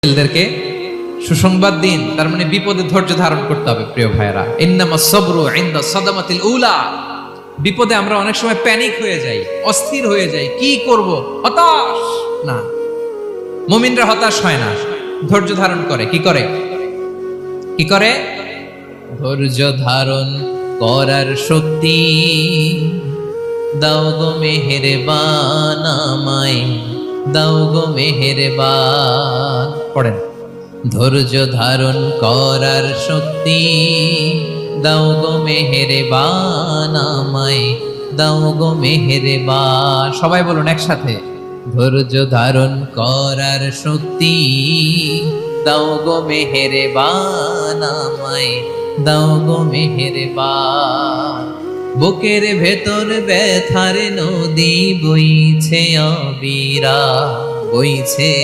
ছেলেদেরকে সুসংবাদ দিন, তার মানে বিপদে ধৈর্য ধারণ করতে হবে। প্রিয় ভাইয়েরা, ইন্নামাস সাবরু ইনদা সাদামাতিল উলা। বিপদে আমরা অনেক সময় প্যানিক হয়ে যাই, অস্থির হয়ে যাই, কি করব, হতাশ। না, মুমিনরা হতাশ হয় না, ধৈর্য ধারণ করে। কি করে? কি করে? ধৈর্য ধারণ করার শক্তি দাও গো মেহেরবান আমায়, দাও গো মেহেরবান। পড়েন, ধৈর্য ধারণ করার শক্তি দাও গো মেহেরবান আমায়, দাও গো মেহেরবান। সবাই বলুন একসাথে, ধৈর্য ধারণ করার শক্তি দাও গো মেহেরবান আমায়, দাও গো মেহেরবান। বুকের ভেতর ব্যথার নদী বইছে অবিরা, বইছে